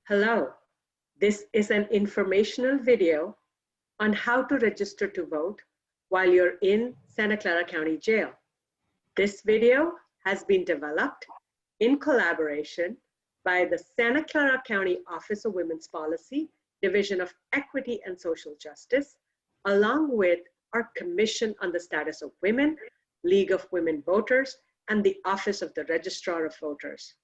Hello, this is an informational video on how to register to vote while you're in Santa Clara County Jail. This video has been developed in collaboration by the Santa Clara County Office of Women's Policy, Division of Equity and Social Justice, along with our Commission on the Status of Women, League of Women Voters, and the Office of the Registrar of Voters.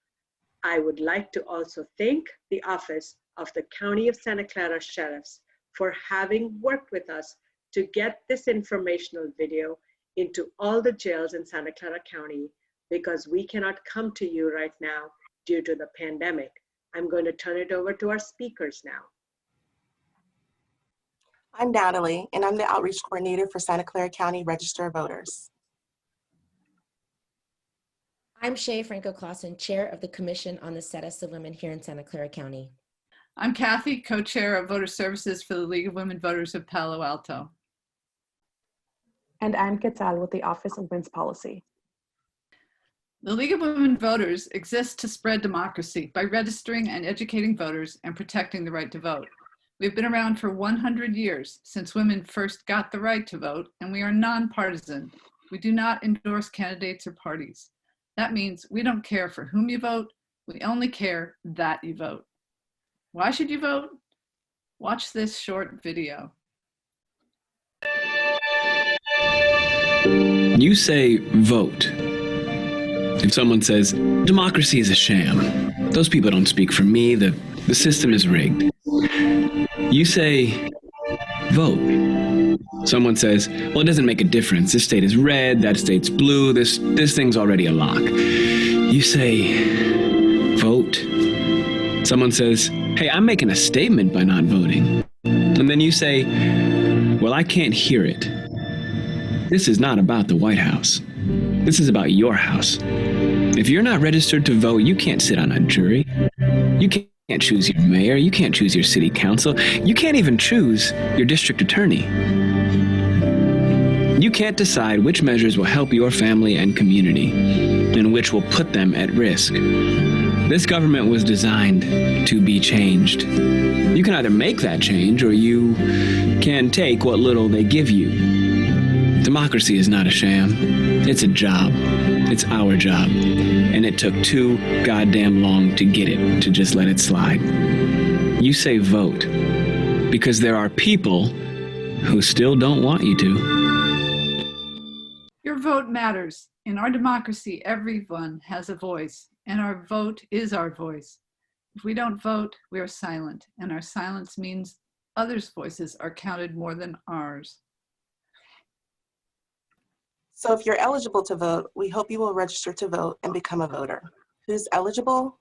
I would like to also thank the Office of the County of Santa Clara Sheriffs for having worked with us to get this informational video into all the jails in Santa Clara County because we cannot come to you right now due to the pandemic. I'm going to turn it over to our speakers now. I'm Natalie, and I'm the Outreach Coordinator for Santa Clara County Register of Voters. I'm Shay Franco-Clausen, Chair of the Commission on the Status of Women here in Santa Clara County. I'm Kathy, Co-Chair of Voter Services for the League of Women Voters of Palo Alto. And I'm Quetzal with the Office of Women's Policy. The League of Women Voters exists to spread democracy by registering and educating voters and protecting the right to vote. We've been around for 100 years since women first got the right to vote, and we are nonpartisan. We do not endorse candidates or parties. That means we don't care for whom you vote, we only care that you vote. Why should you vote? Watch this short video. You say vote. If someone says, democracy is a sham, those people don't speak for me, the system is rigged. You say vote. Someone says, well, it doesn't make a difference. This state is red, that state's blue, this thing's already a lock. You say vote. Someone says, hey, I'm making a statement by not voting. And then you say, well, I can't hear it. This is not about the White House. This is about your house. If you're not registered to vote, you can't sit on a jury. You can't choose your mayor. You can't choose your city council. You can't even choose your district attorney. You can't decide which measures will help your family and community and which will put them at risk. This government was designed to be changed. You can either make that change or you can take what little they give you. Democracy is not a sham. It's a job. It's our job. And it took too goddamn long to get it, to just let it slide. You say vote because there are people who still don't want you to. Your vote matters. In our democracy, everyone has a voice, and our vote is our voice. If we don't vote, we are silent, and our silence means others' voices are counted more than ours. So if you're eligible to vote, we hope you will register to vote and become a voter. Who's eligible?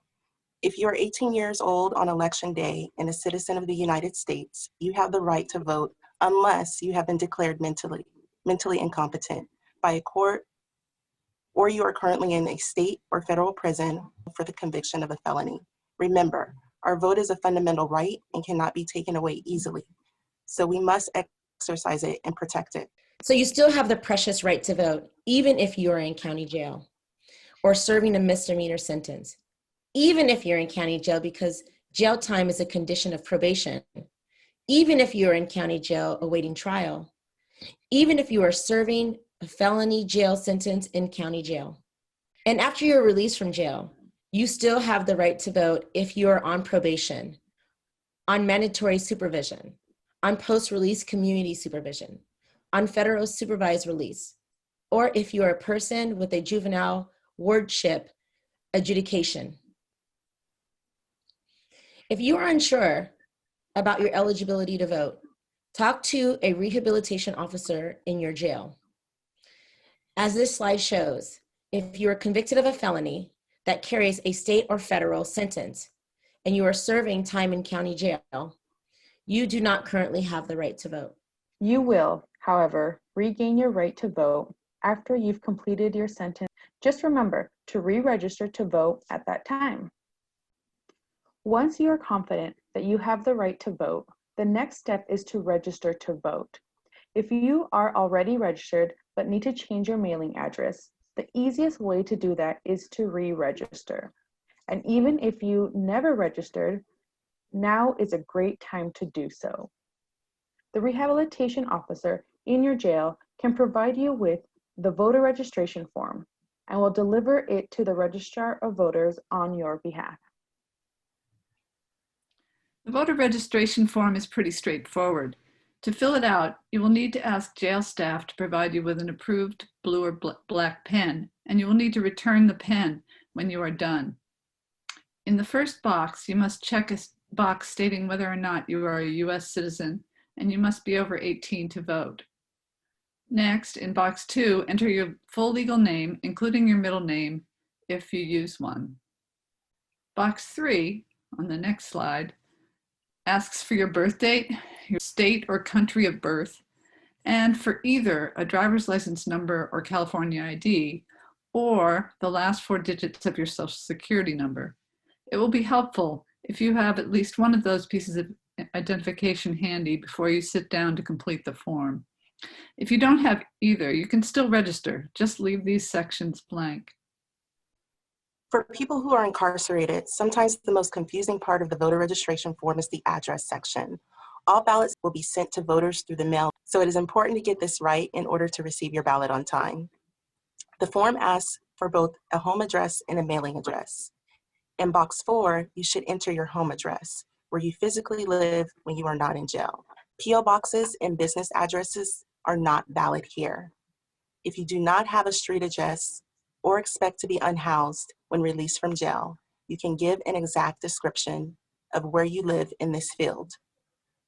If you're 18 years old on election day and a citizen of the United States, you have the right to vote unless you have been declared mentally incompetent by a court, or you are currently in a state or federal prison for the conviction of a felony. Remember, our vote is a fundamental right and cannot be taken away easily. So we must exercise it and protect it. So you still have the precious right to vote, even if you're in county jail or serving a misdemeanor sentence, even if you're in county jail because jail time is a condition of probation, even if you're in county jail awaiting trial, even if you are serving a felony jail sentence in county jail. And after you're released from jail, you still have the right to vote if you're on probation, on mandatory supervision, on post-release community supervision, on federal supervised release, or if you are a person with a juvenile wardship adjudication. If you are unsure about your eligibility to vote, talk to a rehabilitation officer in your jail. As this slide shows, if you are convicted of a felony that carries a state or federal sentence and you are serving time in county jail, you do not currently have the right to vote. You will, however, regain your right to vote after you've completed your sentence. Just remember to re-register to vote at that time. Once you are confident that you have the right to vote, the next step is to register to vote. If you are already registered but need to change your mailing address, the easiest way to do that is to re-register. And even if you never registered, now is a great time to do so. The rehabilitation officer in your jail can provide you with the voter registration form and will deliver it to the registrar of voters on your behalf. The voter registration form is pretty straightforward. To fill it out, you will need to ask jail staff to provide you with an approved blue or black pen, and you will need to return the pen when you are done. In the first box, you must check a box stating whether or not you are a US citizen, and you must be over 18 to vote. Next, in box 2, enter your full legal name, including your middle name, if you use one. Box 3, on the next slide, asks for your birth date, your state or country of birth, and for either a driver's license number or California ID, or the last 4 digits of your social security number. It will be helpful if you have at least one of those pieces of identification handy before you sit down to complete the form. If you don't have either, you can still register. Just leave these sections blank. For people who are incarcerated, sometimes the most confusing part of the voter registration form is the address section. All ballots will be sent to voters through the mail, so it is important to get this right in order to receive your ballot on time. The form asks for both a home address and a mailing address. In box 4, you should enter your home address, where you physically live when you are not in jail. P.O. boxes and business addresses are not valid here. If you do not have a street address or expect to be unhoused when released from jail, you can give an exact description of where you live in this field.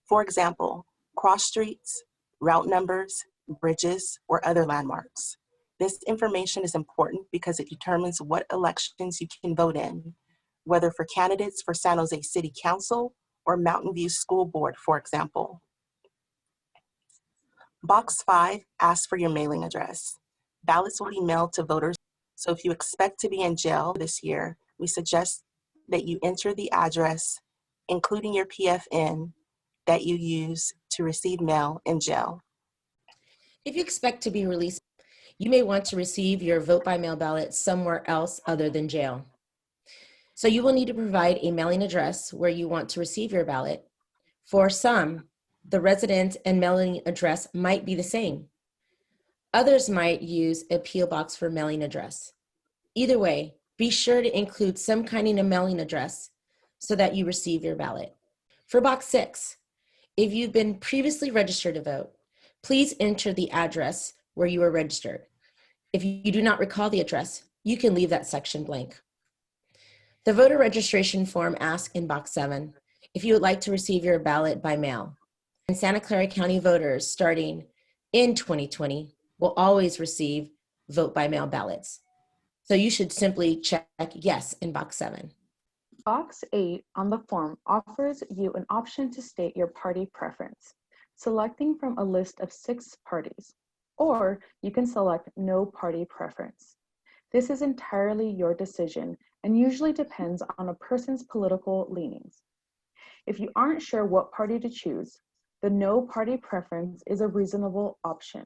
For example, cross streets, route numbers, bridges, or other landmarks. This information is important because it determines what elections you can vote in, whether for candidates for San Jose City Council or Mountain View School Board, for example. Box 5 asks for your mailing address. Ballots will be mailed to voters, so if you expect to be in jail this year, we suggest that you enter the address, including your PFN, that you use to receive mail in jail. If you expect to be released, you may want to receive your vote by mail ballot somewhere else other than jail. So you will need to provide a mailing address where you want to receive your ballot. For some, the resident and mailing address might be the same. Others might use a P.O. box for mailing address. Either way, be sure to include some kind of mailing address so that you receive your ballot. For box 6, if you've been previously registered to vote, please enter the address where you were registered. If you do not recall the address, you can leave that section blank. The voter registration form asks in box 7 if you would like to receive your ballot by mail. And Santa Clara County voters starting in 2020 will always receive vote by mail ballots. So you should simply check yes in box 7. Box 8 on the form offers you an option to state your party preference, selecting from a list of 6 parties, or you can select no party preference. This is entirely your decision and usually depends on a person's political leanings. If you aren't sure what party to choose, the no party preference is a reasonable option.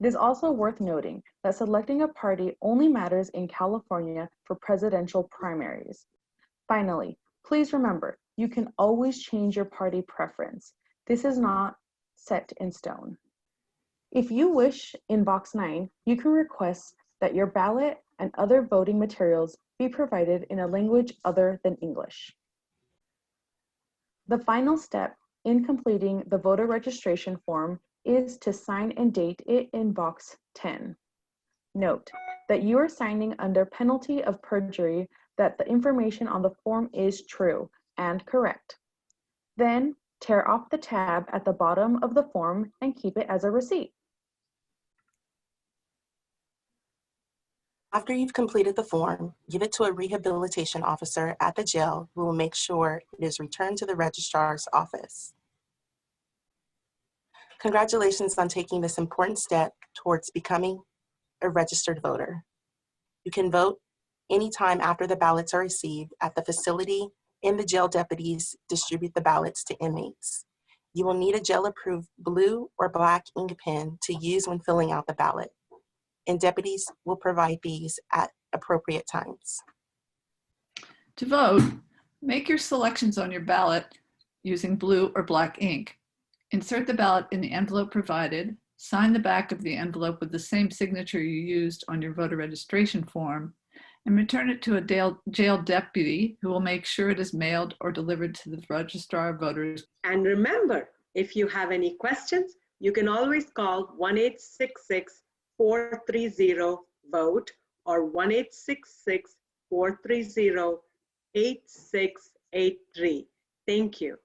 It is also worth noting that selecting a party only matters in California for presidential primaries. Finally, please remember, you can always change your party preference. This is not set in stone. If you wish, in box 9, you can request that your ballot and other voting materials be provided in a language other than English. The final step in completing the voter registration form is to sign and date it in box 10. Note that you are signing under penalty of perjury that the information on the form is true and correct. Then tear off the tab at the bottom of the form and keep it as a receipt. After you've completed the form, give it to a rehabilitation officer at the jail who will make sure it is returned to the registrar's office. Congratulations on taking this important step towards becoming a registered voter. You can vote anytime after the ballots are received at the facility, and the jail deputies distribute the ballots to inmates. You will need a jail-approved blue or black ink pen to use when filling out the ballot, and deputies will provide these at appropriate times. To vote, Make your selections on your ballot using blue or black ink. Insert the ballot in the envelope provided, sign the back of the envelope with the same signature you used on your voter registration form, and return it to a jail deputy who will make sure it is mailed or delivered to the registrar of voters. And remember, if you have any questions, you can always call 1-866-430-VOTE or 1-866-430-8683. Thank you.